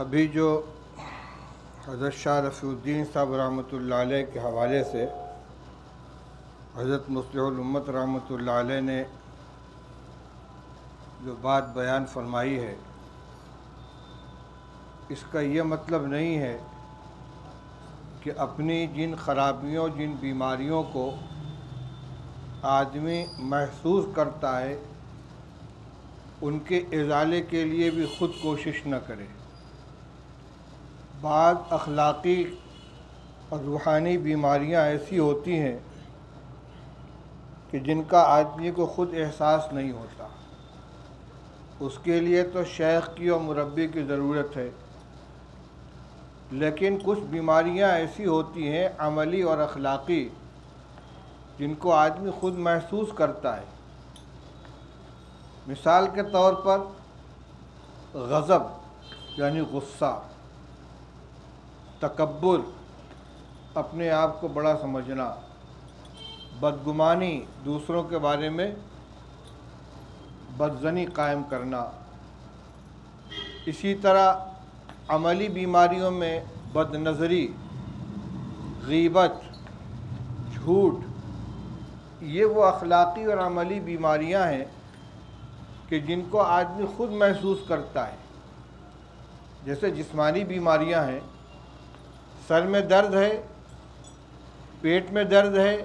ابھی جو حضرت شاہ رفیع الدین صاحب رحمۃ اللہ علیہ کے حوالے سے حضرت مصلح الامت رحمۃ اللہ علیہ نے جو بات بیان فرمائی ہے، اس کا یہ مطلب نہیں ہے کہ اپنی جن خرابیوں، جن بیماریوں کو آدمی محسوس کرتا ہے ان کے ازالے کے لیے بھی خود کوشش نہ کرے۔ بعض اخلاقی اور روحانی بیماریاں ایسی ہوتی ہیں کہ جن کا آدمی کو خود احساس نہیں ہوتا، اس کے لیے تو شیخ کی اور مربی کی ضرورت ہے، لیکن کچھ بیماریاں ایسی ہوتی ہیں عملی اور اخلاقی جن کو آدمی خود محسوس کرتا ہے۔ مثال کے طور پر غضب یعنی غصہ، تکبر اپنے آپ کو بڑا سمجھنا، بدگمانی دوسروں کے بارے میں بدظنی قائم کرنا، اسی طرح عملی بیماریوں میں بد نظری، غیبت، جھوٹ، یہ وہ اخلاقی اور عملی بیماریاں ہیں کہ جن کو آدمی خود محسوس کرتا ہے۔ جیسے جسمانی بیماریاں ہیں، سر میں درد ہے، پیٹ میں درد ہے،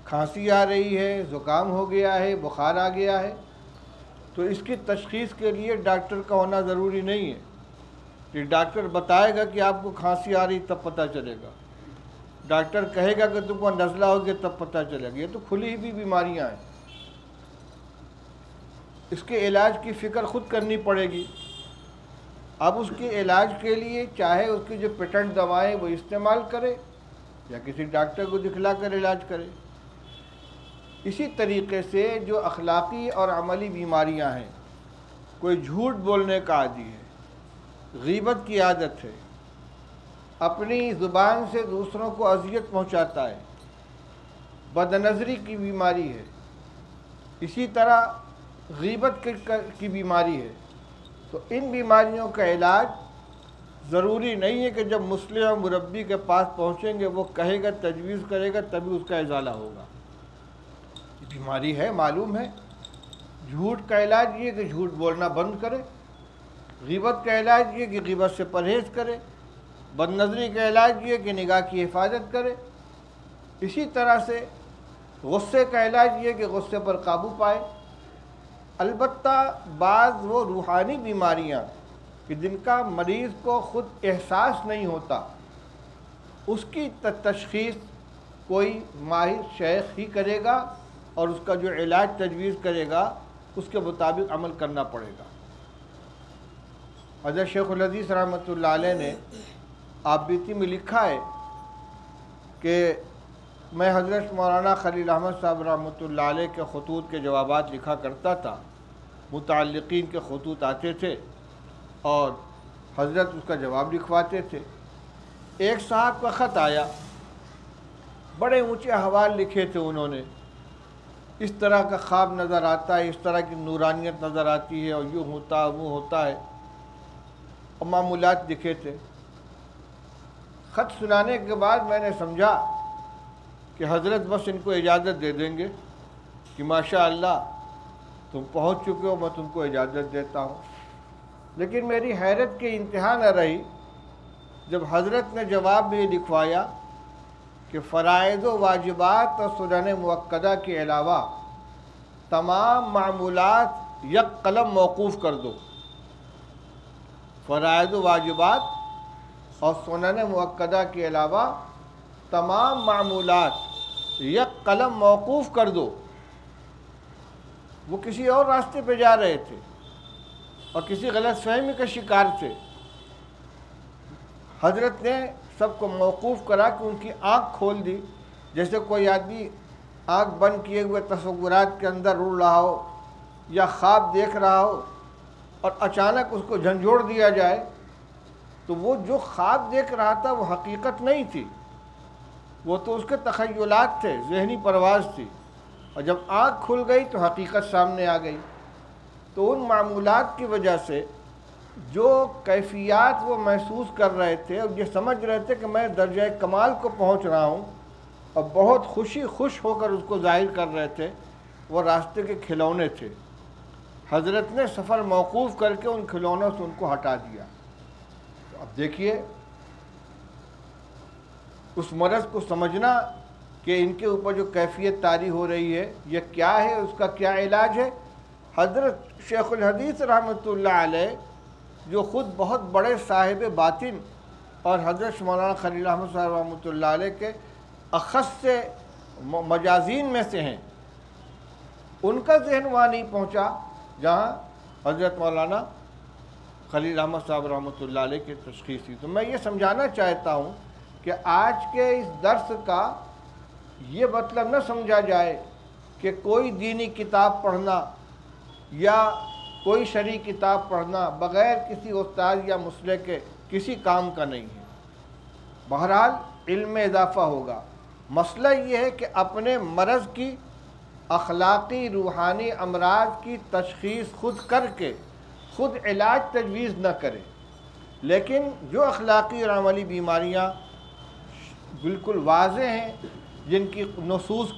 کھانسی آ رہی ہے، زکام ہو گیا ہے، بخار آ گیا ہے، تو اس کی تشخیص کے لیے ڈاکٹر کا ہونا ضروری نہیں ہے کہ ڈاکٹر بتائے گا کہ آپ کو کھانسی آ رہی تب پتہ چلے گا، ڈاکٹر کہے گا کہ تم کو نزلہ ہوگی تب پتہ چلے گا۔ یہ تو کھلی ہوئی بیماریاں ہیں، اس کے علاج کی فکر خود کرنی پڑے گی۔ اب اس کے علاج کے لیے چاہے اس کی جو پیٹنٹ دوائیں وہ استعمال کرے یا کسی ڈاکٹر کو دکھلا کر علاج کرے۔ اسی طریقے سے جو اخلاقی اور عملی بیماریاں ہیں، کوئی جھوٹ بولنے کا عادی ہے، غیبت کی عادت ہے، اپنی زبان سے دوسروں کو اذیت پہنچاتا ہے، بد نظری کی بیماری ہے، اسی طرح غیبت کی بیماری ہے، تو ان بیماریوں کا علاج ضروری نہیں ہے کہ جب مصلح و مربی کے پاس پہنچیں گے وہ کہے گا، تجویز کرے گا تبھی اس کا ازالہ ہوگا۔ یہ بیماری ہے، معلوم ہے۔ جھوٹ کا علاج یہ کہ جھوٹ بولنا بند کرے، غیبت کا علاج یہ کہ غیبت سے پرہیز کرے، بد نظری کا علاج یہ کہ نگاہ کی حفاظت کرے، اسی طرح سے غصے کا علاج یہ کہ غصے پر قابو پائے۔ البتہ بعض وہ روحانی بیماریاں کہ جن کا مریض کو خود احساس نہیں ہوتا، اس کی تشخیص کوئی ماہر شیخ ہی کرے گا اور اس کا جو علاج تجویز کرے گا اس کے مطابق عمل کرنا پڑے گا۔ حضرت شیخ الحدیث رحمۃ اللہ علیہ نے آپ بیتی میں لکھا ہے کہ میں حضرت مولانا خلیل احمد صاحب رحمۃ اللہ علیہ کے خطوط کے جوابات لکھا کرتا تھا، متعلقین کے خطوط آتے تھے اور حضرت اس کا جواب لکھواتے تھے۔ ایک صاحب کا خط آیا، بڑے اونچے حوال لکھے تھے انہوں نے، اس طرح کا خواب نظر آتا ہے، اس طرح کی نورانیت نظر آتی ہے اور یوں ہوتا ہے وہ ہوتا ہے، اور معمولات لکھے تھے۔ خط سنانے کے بعد میں نے سمجھا کہ حضرت بس ان کو اجازت دے دیں گے کہ ماشاء اللہ تم پہنچ چکے ہو، میں تم کو اجازت دیتا ہوں۔ لیکن میری حیرت کی انتہا نہ رہی جب حضرت نے جواب میں یہ لکھوایا کہ فرائض و واجبات اور سنن مؤکدہ کے علاوہ تمام معمولات یک قلم موقوف کر دو۔ فرائض و واجبات اور سنن مؤکدہ کے علاوہ تمام معمولات یک قلم موقوف کر دو۔ وہ کسی اور راستے پہ جا رہے تھے اور کسی غلط فہمی کا شکار تھے۔ حضرت نے سب کو موقوف کرا کہ ان کی آنکھ کھول دی، جیسے کوئی آدمی آنکھ بند کیے ہوئے تصورات کے اندر رڑ رہا ہو یا خواب دیکھ رہا ہو اور اچانک اس کو جھنجھوڑ دیا جائے، تو وہ جو خواب دیکھ رہا تھا وہ حقیقت نہیں تھی، وہ تو اس کے تخیلات تھے، ذہنی پرواز تھی، اور جب آنکھ کھل گئی تو حقیقت سامنے آ گئی۔ تو ان معمولات کی وجہ سے جو کیفیات وہ محسوس کر رہے تھے اور یہ سمجھ رہے تھے کہ میں درجہ کمال کو پہنچ رہا ہوں، اور بہت خوش ہو کر اس کو ظاہر کر رہے تھے، وہ راستے کے کھلونے تھے۔ حضرت نے سفر موقوف کر کے ان کھلونوں سے ان کو ہٹا دیا۔ تو اب دیکھیے اس مرض کو سمجھنا کہ ان کے اوپر جو کیفیت طاری ہو رہی ہے یہ کیا ہے، اس کا کیا علاج ہے۔ حضرت شیخ الحدیث رحمۃ اللہ علیہ جو خود بہت بڑے صاحب باطن اور حضرت مولانا خلیل احمد صاحب رحمۃ اللہ علیہ کے اخص سے مجازین میں سے ہیں، ان کا ذہن وہاں نہیں پہنچا جہاں حضرت مولانا خلیل احمد صاحب رحمۃ اللہ علیہ کی تشخیص تھی۔ تو میں یہ سمجھانا چاہتا ہوں کہ آج کے اس درس کا یہ مطلب نہ سمجھا جائے کہ کوئی دینی کتاب پڑھنا یا کوئی شرعی کتاب پڑھنا بغیر کسی استاد یا مسئلے کے کسی کام کا نہیں ہے۔ بہرحال علم میں اضافہ ہوگا۔ مسئلہ یہ ہے کہ اپنے مرض کی اخلاقی روحانی امراض کی تشخیص خود کر کے خود علاج تجویز نہ کرے، لیکن جو اخلاقی اور عملی بیماریاں بالکل واضح ہیں، جن کی نصوص